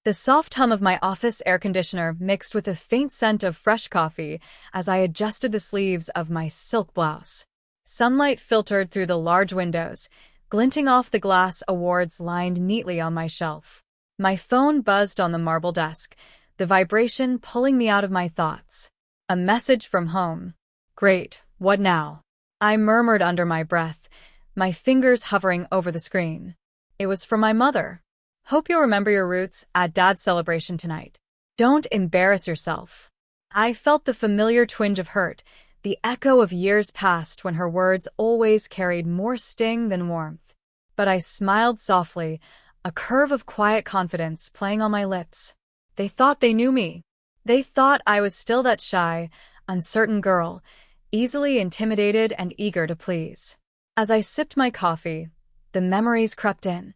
The soft hum of my office air conditioner mixed with a faint scent of fresh coffee as I adjusted the sleeves of my silk blouse. Sunlight filtered through the large windows, glinting off the glass awards lined neatly on my shelf. My phone buzzed on the marble desk, the vibration pulling me out of my thoughts. A message from home. Great, what now? I murmured under my breath, my fingers hovering over the screen. It was from my mother. Hope you'll remember your roots at Dad's celebration tonight. Don't embarrass yourself. I felt the familiar twinge of hurt, the echo of years past when her words always carried more sting than warmth. But I smiled softly, a curve of quiet confidence playing on my lips. They thought they knew me. They thought I was still that shy, uncertain girl, easily intimidated and eager to please. As I sipped my coffee, the memories crept in.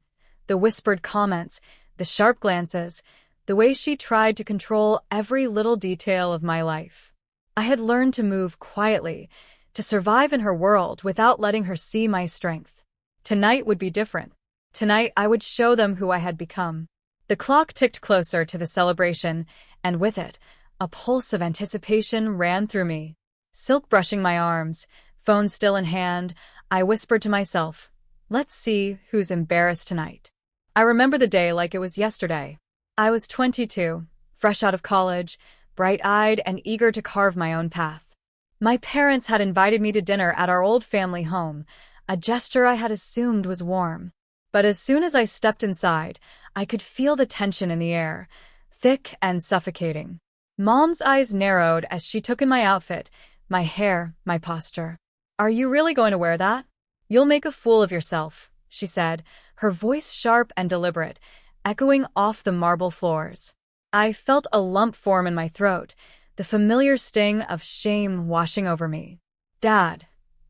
The whispered comments, the sharp glances, the way she tried to control every little detail of my life. I had learned to move quietly, to survive in her world without letting her see my strength. Tonight would be different. Tonight I would show them who I had become. The clock ticked closer to the celebration, and with it, a pulse of anticipation ran through me. Silk brushing my arms, phone still in hand, I whispered to myself, let's see who's embarrassed tonight. I remember the day like it was yesterday. I was 22, fresh out of college, bright-eyed and eager to carve my own path. My parents had invited me to dinner at our old family home, a gesture I had assumed was warm. But as soon as I stepped inside, I could feel the tension in the air, thick and suffocating. Mom's eyes narrowed as she took in my outfit, my hair, my posture. Are you really going to wear that? You'll make a fool of yourself, she said, her voice sharp and deliberate, echoing off the marble floors. I felt a lump form in my throat, the familiar sting of shame washing over me. Dad,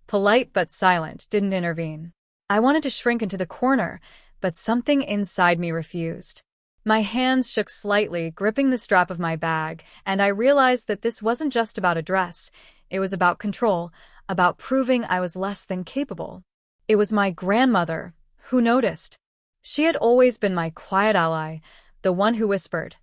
polite but silent, didn't intervene. I wanted to shrink into the corner, but something inside me refused. My hands shook slightly, gripping the strap of my bag, and I realized that this wasn't just about a dress. It was about control, about proving I was less than capable. It was my grandmother who noticed. She had always been my quiet ally, the one who whispered,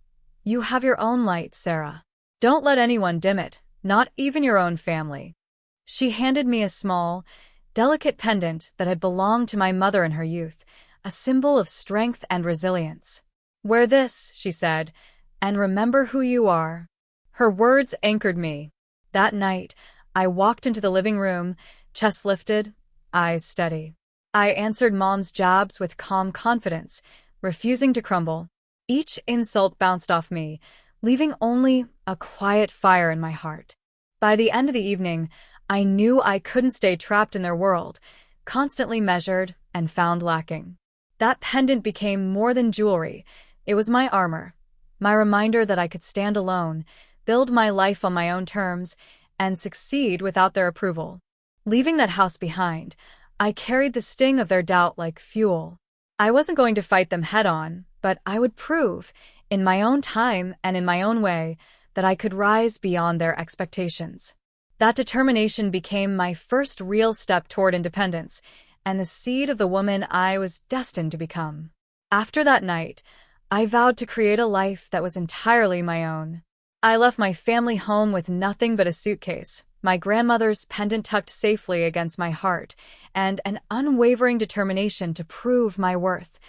"You have your own light, Sarah. Don't let anyone dim it, not even your own family." She handed me a small, delicate pendant that had belonged to my mother in her youth, a symbol of strength and resilience. "Wear this," she said, "and remember who you are." Her words anchored me. That night, I walked into the living room, chest lifted, eyes steady. I answered Mom's jabs with calm confidence, refusing to crumble. Each insult bounced off me, leaving only a quiet fire in my heart. By the end of the evening, I knew I couldn't stay trapped in their world, constantly measured and found lacking. That pendant became more than jewelry. It was my armor, my reminder that I could stand alone, build my life on my own terms, and succeed without their approval. Leaving that house behind, I carried the sting of their doubt like fuel. I wasn't going to fight them head-on, but I would prove, in my own time and in my own way, that I could rise beyond their expectations. That determination became my first real step toward independence, and the seed of the woman I was destined to become. After that night, I vowed to create a life that was entirely my own. I left my family home with nothing but a suitcase, my grandmother's pendant tucked safely against my heart, and an unwavering determination to prove my worth,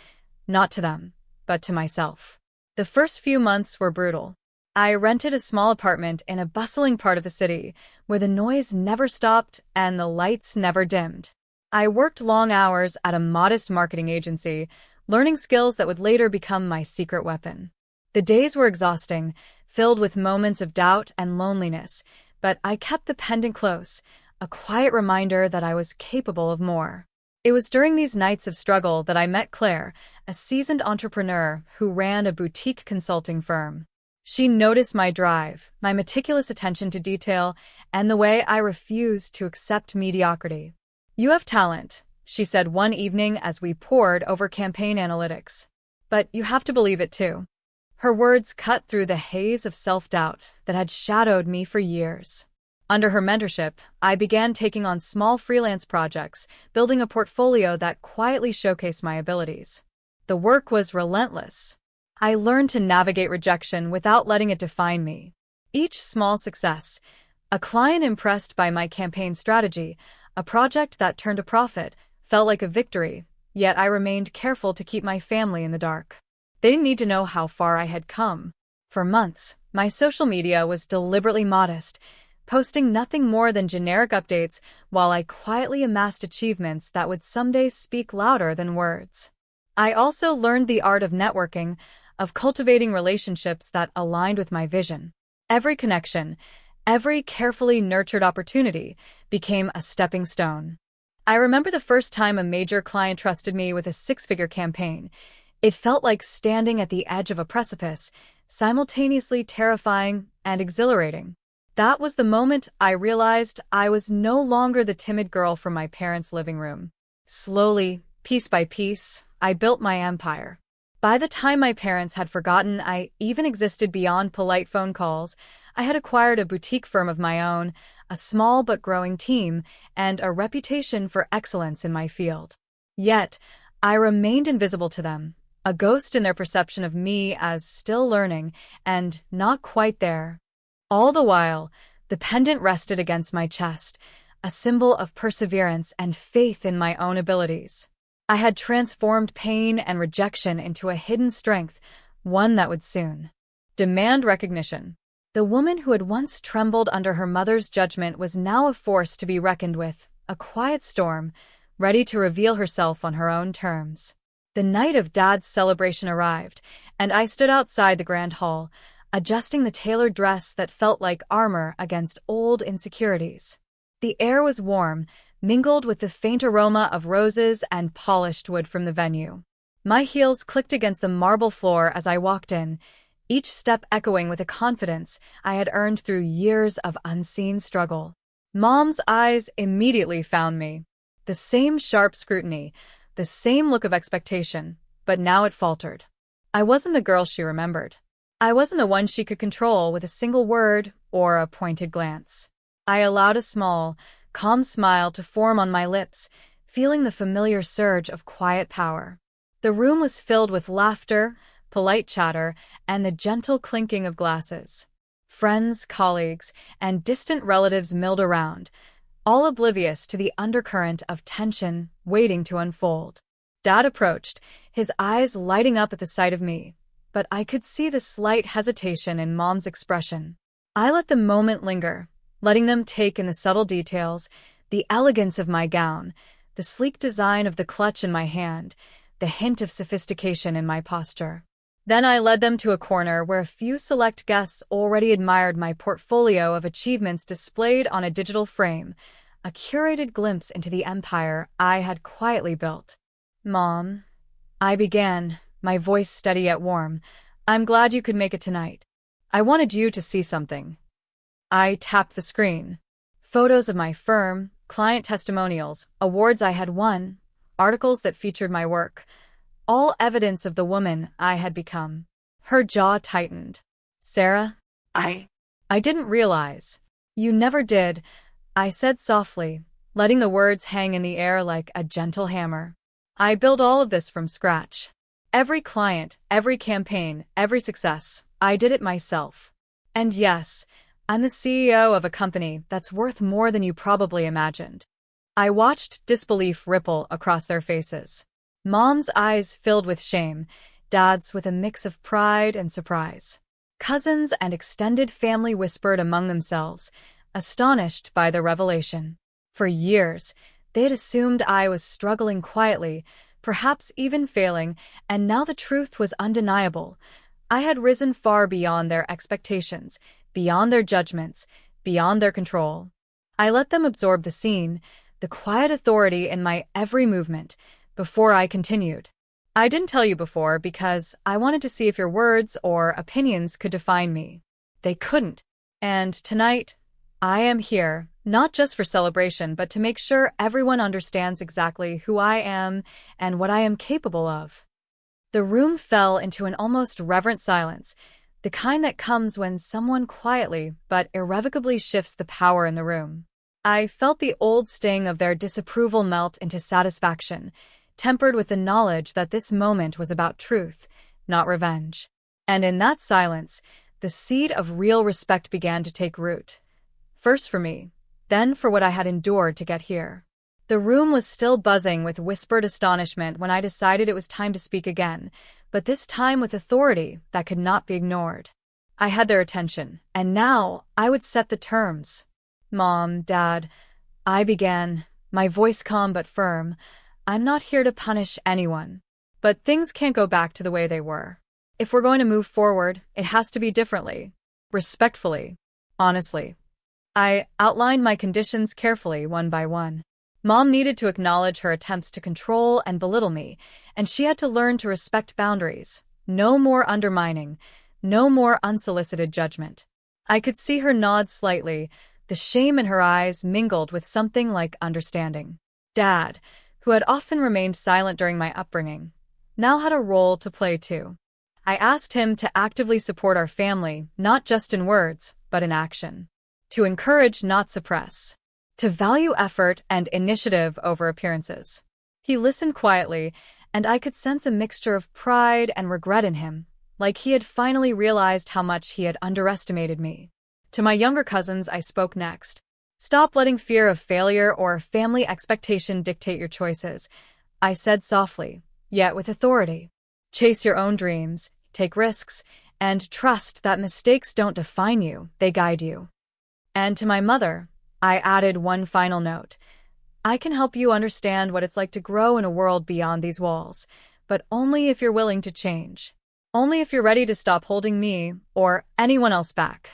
not to them, but to myself. The first few months were brutal. I rented a small apartment in a bustling part of the city, where the noise never stopped and the lights never dimmed. I worked long hours at a modest marketing agency, learning skills that would later become my secret weapon. The days were exhausting, filled with moments of doubt and loneliness, but I kept the pendant close, a quiet reminder that I was capable of more. It was during these nights of struggle that I met Claire, a seasoned entrepreneur who ran a boutique consulting firm. She noticed my drive, my meticulous attention to detail, and the way I refused to accept mediocrity. "You have talent," she said one evening as we pored over campaign analytics. "But you have to believe it too." Her words cut through the haze of self-doubt that had shadowed me for years. Under her mentorship, I began taking on small freelance projects, building a portfolio that quietly showcased my abilities. The work was relentless. I learned to navigate rejection without letting it define me. Each small success, a client impressed by my campaign strategy, a project that turned a profit, felt like a victory, yet I remained careful to keep my family in the dark. They didn't need to know how far I had come. For months, my social media was deliberately modest, posting nothing more than generic updates while I quietly amassed achievements that would someday speak louder than words. I also learned the art of networking, of cultivating relationships that aligned with my vision. Every connection, every carefully nurtured opportunity became a stepping stone. I remember the first time a major client trusted me with a six-figure campaign. It felt like standing at the edge of a precipice, simultaneously terrifying and exhilarating. That was the moment I realized I was no longer the timid girl from my parents' living room. Slowly, piece by piece, I built my empire. By the time my parents had forgotten I even existed beyond polite phone calls, I had acquired a boutique firm of my own, a small but growing team, and a reputation for excellence in my field. Yet, I remained invisible to them, a ghost in their perception of me as still learning and not quite there. All the while, the pendant rested against my chest, a symbol of perseverance and faith in my own abilities. I had transformed pain and rejection into a hidden strength, one that would soon demand recognition. The woman who had once trembled under her mother's judgment was now a force to be reckoned with, a quiet storm, ready to reveal herself on her own terms. The night of Dad's celebration arrived, and I stood outside the grand hall, adjusting the tailored dress that felt like armor against old insecurities. The air was warm, mingled with the faint aroma of roses and polished wood from the venue. My heels clicked against the marble floor as I walked in, each step echoing with a confidence I had earned through years of unseen struggle. Mom's eyes immediately found me. The same sharp scrutiny, the same look of expectation, but now it faltered. I wasn't the girl she remembered. I wasn't the one she could control with a single word or a pointed glance. I allowed a small, calm smile to form on my lips, feeling the familiar surge of quiet power. The room was filled with laughter, polite chatter, and the gentle clinking of glasses. Friends, colleagues, and distant relatives milled around, all oblivious to the undercurrent of tension waiting to unfold. Dad approached, his eyes lighting up at the sight of me, but I could see the slight hesitation in Mom's expression. I let the moment linger, letting them take in the subtle details, the elegance of my gown, the sleek design of the clutch in my hand, the hint of sophistication in my posture. Then I led them to a corner where a few select guests already admired my portfolio of achievements displayed on a digital frame, a curated glimpse into the empire I had quietly built. "Mom," I began, my voice steady yet warm, "I'm glad you could make it tonight. I wanted you to see something." I tapped the screen. Photos of my firm, client testimonials, awards I had won, articles that featured my work, all evidence of the woman I had become. Her jaw tightened. "Sarah?" I didn't realize. "You never did," I said softly, letting the words hang in the air like a gentle hammer. "I built all of this from scratch. Every client, every campaign, every success, I did it myself. And yes, I'm the CEO of a company that's worth more than you probably imagined." I watched disbelief ripple across their faces. Mom's eyes filled with shame, Dad's with a mix of pride and surprise. Cousins and extended family whispered among themselves, astonished by the revelation. For years, they had assumed I was struggling quietly, perhaps even failing, and now the truth was undeniable. I had risen far beyond their expectations, beyond their judgments, beyond their control. I let them absorb the scene, the quiet authority in my every movement, before I continued. "I didn't tell you before because I wanted to see if your words or opinions could define me. They couldn't. And tonight, I am here, not just for celebration, but to make sure everyone understands exactly who I am and what I am capable of." The room fell into an almost reverent silence, the kind that comes when someone quietly but irrevocably shifts the power in the room. I felt the old sting of their disapproval melt into satisfaction, tempered with the knowledge that this moment was about truth, not revenge. And in that silence, the seed of real respect began to take root. First for me, then for what I had endured to get here. The room was still buzzing with whispered astonishment when I decided it was time to speak again, but this time with authority that could not be ignored. I had their attention, and now I would set the terms. Mom, Dad, I began, my voice calm but firm. I'm not here to punish anyone, but things can't go back to the way they were. If we're going to move forward, it has to be differently, respectfully, honestly. I outlined my conditions carefully, one by one. Mom needed to acknowledge her attempts to control and belittle me, and she had to learn to respect boundaries. No more undermining, no more unsolicited judgment. I could see her nod slightly, the shame in her eyes mingled with something like understanding. Dad, who had often remained silent during my upbringing, now had a role to play too. I asked him to actively support our family, not just in words, but in action. To encourage, not suppress. To value effort and initiative over appearances. He listened quietly, and I could sense a mixture of pride and regret in him, like he had finally realized how much he had underestimated me. To my younger cousins, I spoke next. Stop letting fear of failure or family expectation dictate your choices, I said softly, yet with authority. Chase your own dreams, take risks, and trust that mistakes don't define you, they guide you. And to my mother, I added one final note. I can help you understand what it's like to grow in a world beyond these walls, but only if you're willing to change. Only if you're ready to stop holding me or anyone else back.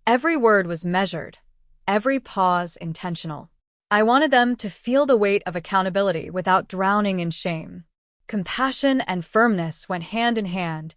Every word was measured, every pause intentional. I wanted them to feel the weight of accountability without drowning in shame. Compassion and firmness went hand in hand.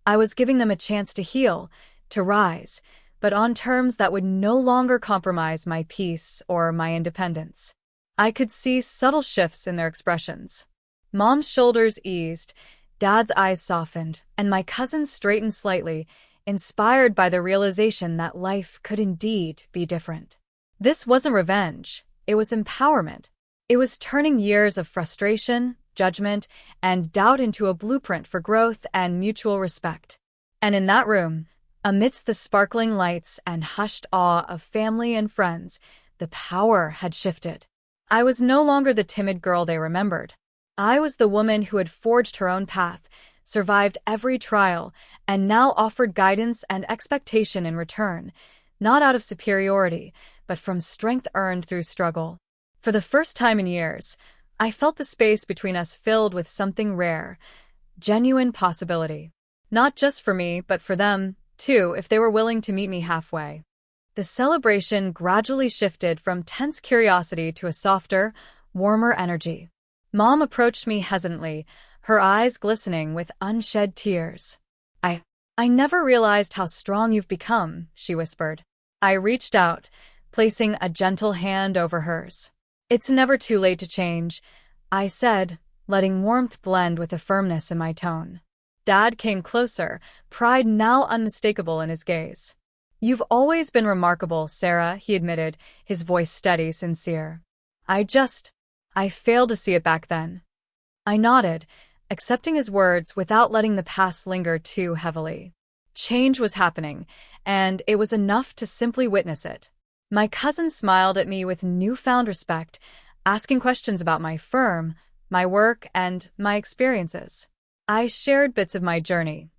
I was giving them a chance to heal, to rise, but on terms that would no longer compromise my peace or my independence. I could see subtle shifts in their expressions. Mom's shoulders eased, Dad's eyes softened, and my cousins straightened slightly, inspired by the realization that life could indeed be different. This wasn't revenge, it was empowerment. It was turning years of frustration, judgment, and doubt into a blueprint for growth and mutual respect. And in that room, amidst the sparkling lights and hushed awe of family and friends, the power had shifted. I was no longer the timid girl they remembered. I was the woman who had forged her own path, survived every trial, and now offered guidance and expectation in return, not out of superiority, but from strength earned through struggle. For the first time in years, I felt the space between us filled with something rare, genuine possibility. Not just for me, but for them, too, if they were willing to meet me halfway. The celebration gradually shifted from tense curiosity to a softer, warmer energy. Mom approached me hesitantly, her eyes glistening with unshed tears. I never realized how strong you've become, she whispered. I reached out, placing a gentle hand over hers. It's never too late to change, I said, letting warmth blend with the firmness in my tone. Dad came closer, pride now unmistakable in his gaze. You've always been remarkable, Sarah, he admitted, his voice steady, sincere. I failed to see it back then. I nodded, accepting his words without letting the past linger too heavily. Change was happening, and it was enough to simply witness it. My cousin smiled at me with newfound respect, asking questions about my firm, my work, and my experiences. I shared bits of my journey,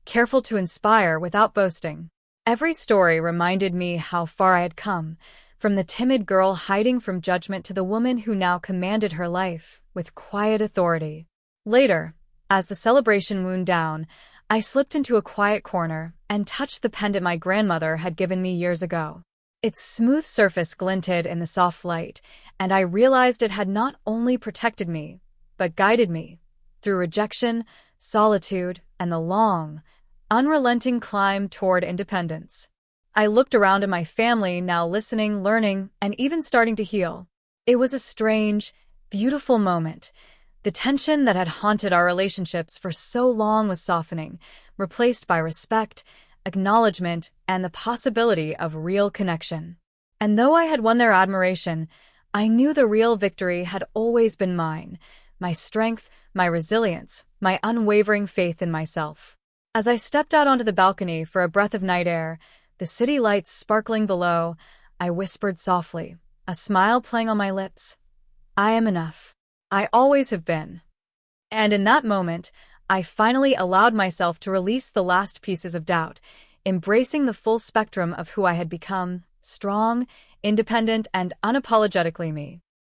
careful to inspire without boasting. Every story reminded me how far I had come, from the timid girl hiding from judgment to the woman who now commanded her life with quiet authority. Later, as the celebration wound down, I slipped into a quiet corner and touched the pendant my grandmother had given me years ago. Its smooth surface glinted in the soft light, and I realized it had not only protected me, but guided me through rejection, solitude, and the long, unrelenting climb toward independence. I looked around at my family, now listening, learning, and even starting to heal. It was a strange, beautiful moment. The tension that had haunted our relationships for so long was softening, replaced by respect, acknowledgement, and the possibility of real connection. And though I had won their admiration, I knew the real victory had always been mine, my strength, my resilience, my unwavering faith in myself. As I stepped out onto the balcony for a breath of night air, the city lights sparkling below, I whispered softly, a smile playing on my lips. I am enough. I always have been. And in that moment, I finally allowed myself to release the last pieces of doubt, embracing the full spectrum of who I had become, strong, independent, and unapologetically me.